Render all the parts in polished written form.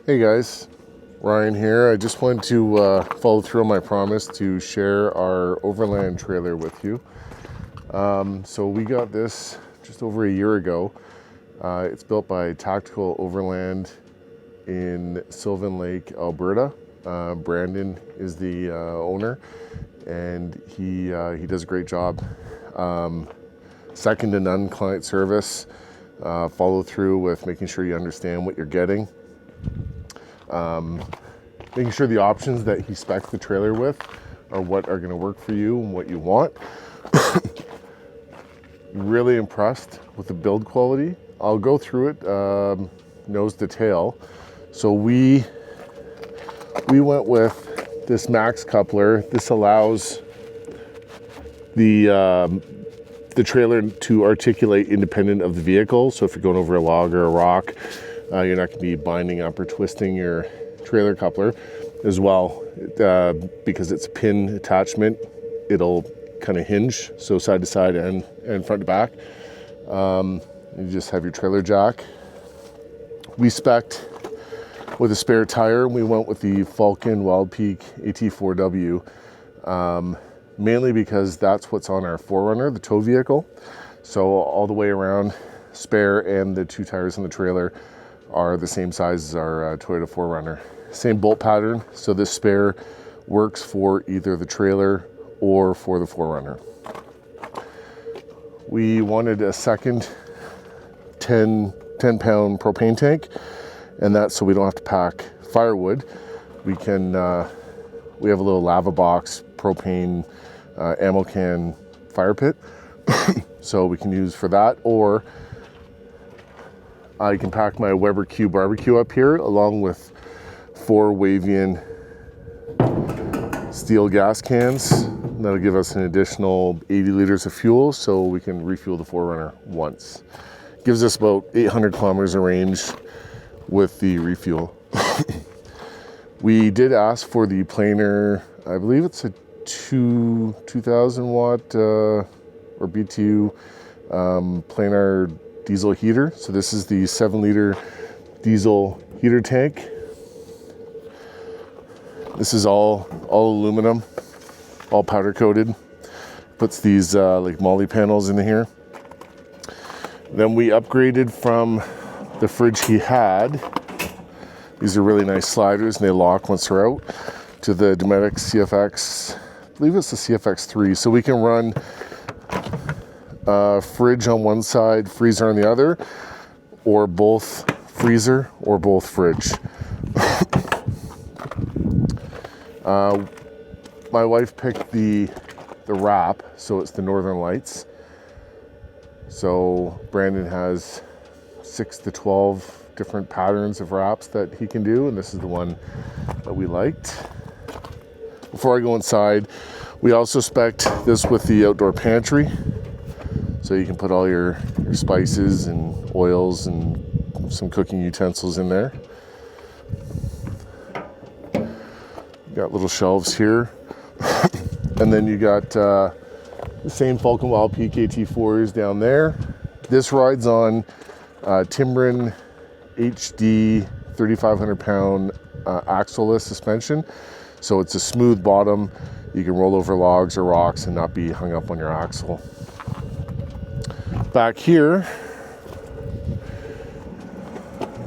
Hey guys, Ryan here. I just wanted to follow through on my promise to share our Overland trailer with you. So we got this just over a year ago. It's built by Tactical Overland in Sylvan Lake, Alberta. Brandon is the owner, and he does a great job. Second to none client service. Follow through with making sure you understand what you're getting. Making sure the options that he specs the trailer with are what are going to work for you and what you want. Really impressed with the build quality. I'll go through it nose to tail. So we went with this max coupler. This allows the trailer to articulate independent of the vehicle. So if you're going over a log or a rock, you're not going to be binding up or twisting your trailer coupler as well. Because it's a pin attachment, it'll kind of hinge, so side to side and front to back. You just have your trailer jack. We spec'd with a spare tire. We went with the Falcon Wild Peak AT4W, mainly because that's what's on our 4Runner, the tow vehicle. So all the way around, spare and the two tires in the trailer are the same size as our Toyota 4Runner. Same bolt pattern, so this spare works for either the trailer or for the 4Runner. We wanted a second 10-pound propane tank, and that's so we don't have to pack firewood. We can we have a little lava box propane ammo can fire pit, so we can use for that, or I can pack my Weber Q barbecue up here along with 4 Wavian steel gas cans. That'll give us an additional 80 liters of fuel, so we can refuel the 4Runner once. Gives us about 800 kilometers of range with the refuel. We did ask for the planer. I believe it's a 2000 watt or BTU planar diesel heater. So this is the 7-liter diesel heater tank. This is all aluminum, all powder coated. Puts these like moly panels in here. Then we upgraded from the fridge he had. These are really nice sliders, and they lock once they're out, to the Dometic CFX. I believe it's the CFX3. So we can run fridge on one side, freezer on the other, or both freezer or both fridge. My wife picked the wrap, so it's the Northern Lights. So Brandon has 6 to 12 different patterns of wraps that he can do, and this is the one that we liked. Before I go inside, we also spec'd this with the outdoor pantry, so you can put all your spices and oils and some cooking utensils in there. You got little shelves here. And then you got the same Falcon Wild Peak AT4s down there. This rides on Timbren HD 3,500 pound axle-less suspension. So it's a smooth bottom. You can roll over logs or rocks and not be hung up on your axle. Back here,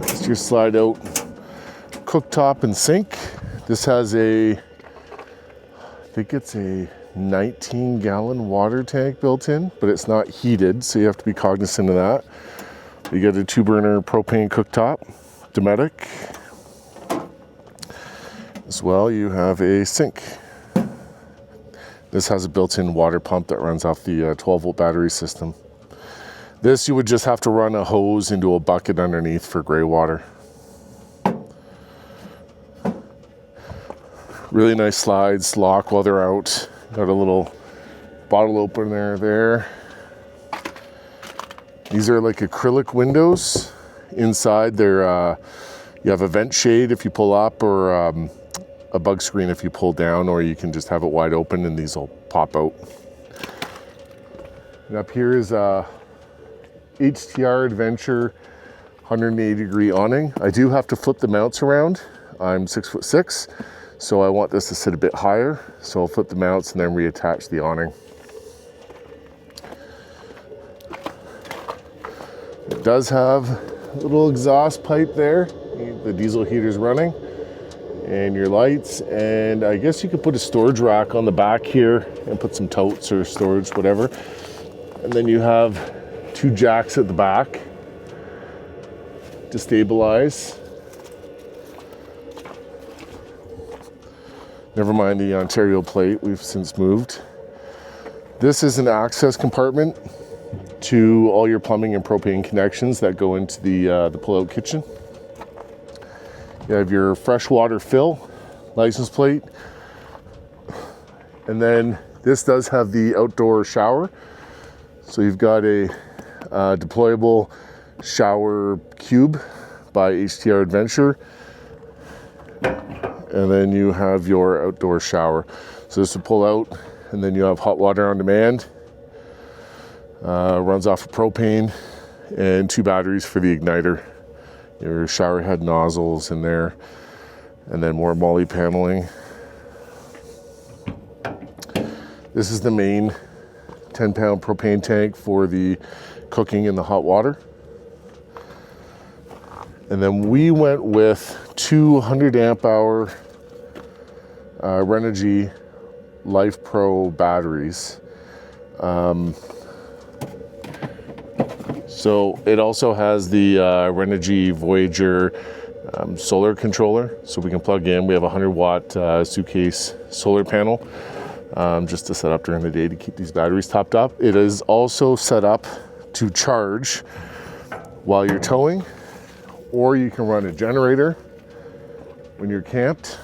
it's your slide out cooktop and sink. This has I think it's a 19-gallon water tank built in, but it's not heated, so you have to be cognizant of that. You got a 2-burner propane cooktop, Dometic. As well, you have a sink. This has a built-in water pump that runs off the 12-volt battery system. This, you would just have to run a hose into a bucket underneath for gray water. Really nice slides, lock while they're out. Got a little bottle opener there. These are like acrylic windows. Inside, they're you have a vent shade if you pull up, or a bug screen if you pull down, or you can just have it wide open and these will pop out. And up here is HTR Adventure 180-degree awning. I do have to flip the mounts around. I'm 6'6", so I want this to sit a bit higher. So I'll flip the mounts and then reattach the awning. It does have a little exhaust pipe there. The diesel heater's running, and your lights, and I guess you could put a storage rack on the back here and put some totes or storage, whatever. And then you have 2 jacks at the back to stabilize. Never mind the Ontario plate, we've since moved. This is an access compartment to all your plumbing and propane connections that go into the pull-out kitchen. You have your freshwater fill license plate, and then this does have the outdoor shower. So you've got a deployable shower cube by HTR Adventure, and then you have your outdoor shower. So this will pull out, and then you have hot water on demand. Runs off of propane, and 2 batteries for the igniter. Your shower head nozzles in there, and then more MOLLE paneling. This is the main 10-pound propane tank for the cooking in the hot water. And then we went with 200 amp hour Renogy Life Pro batteries. So it also has the Renogy Voyager solar controller, so we can plug in. We have a 100-watt suitcase solar panel just to set up during the day to keep these batteries topped up. It is also set up to charge while you're towing, or you can run a generator when you're camped.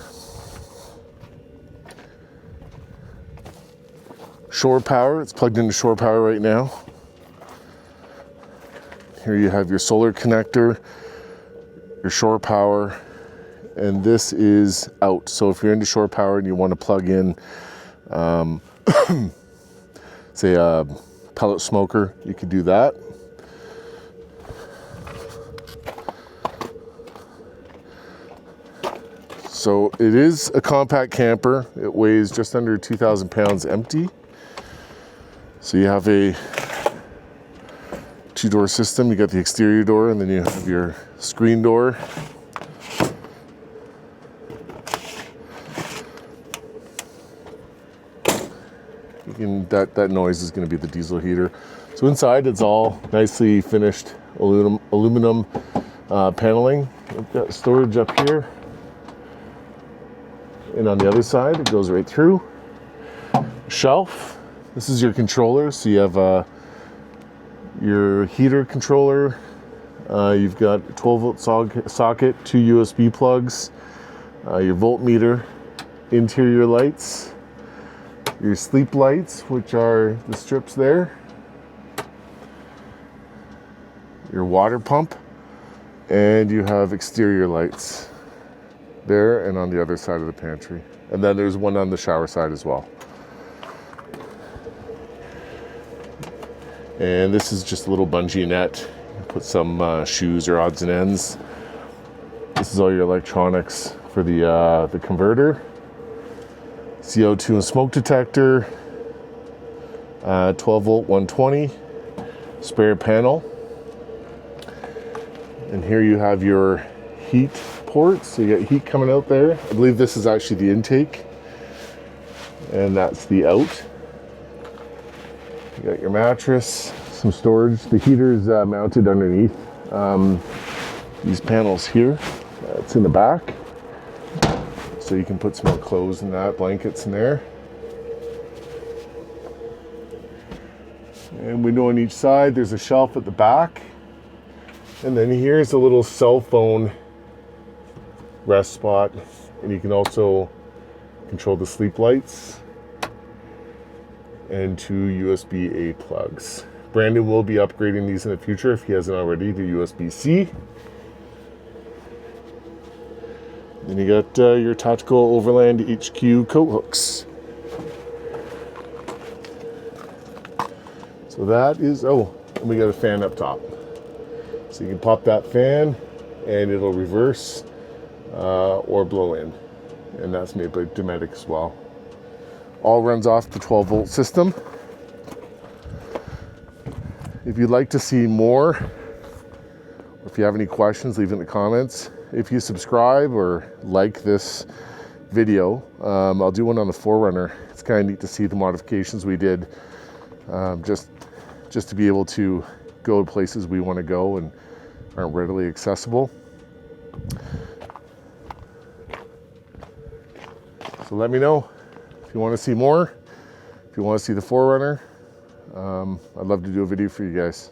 Shore power, it's plugged into shore power right now. Here you have your solar connector, your shore power, and this is out. So if you're into shore power and you want to plug in, say a pellet smoker, you could do that. So it is a compact camper. It weighs just under 2,000 pounds empty. So you have a 2-door system. You got the exterior door, and then you have your screen door. That noise is going to be the diesel heater. So inside, it's all nicely finished aluminum paneling. We've got storage up here, and on the other side, it goes right through. Shelf. This is your controller. So you have your heater controller. You've got a 12-volt socket, 2 USB plugs, your voltmeter, interior lights, your sleep lights, which are the strips there, your water pump, and you have exterior lights there and on the other side of the pantry. And then there's one on the shower side as well. And this is just a little bungee net. Put some shoes or odds and ends. This is all your electronics for the converter. CO2 and smoke detector. 12-volt 120. Spare panel. And here you have your heat ports. So you got heat coming out there. I believe this is actually the intake. And that's the out. You got your mattress, some storage. The heater is mounted underneath these panels here. It's in the back. So you can put some more clothes in that, blankets in there. And window on each side. There's a shelf at the back. And then here's a little cell phone rest spot. And you can also control the sleep lights. And 2 USB-A plugs. Brandon will be upgrading these in the future if he hasn't already to USB-C. Then you got your Tactical Overland HQ coat hooks. So that is, oh, and we got a fan up top. So you can pop that fan and it'll reverse or blow in. And that's made by Dometic as well. All runs off the 12-volt system. If you'd like to see more, or if you have any questions, leave it in the comments. If you subscribe or like this video, I'll do one on the 4Runner. It's kind of neat to see the modifications we did, just to be able to go to places we want to go and aren't readily accessible. So let me know if you want to see more, if you want to see the 4Runner. I'd love to do a video for you guys.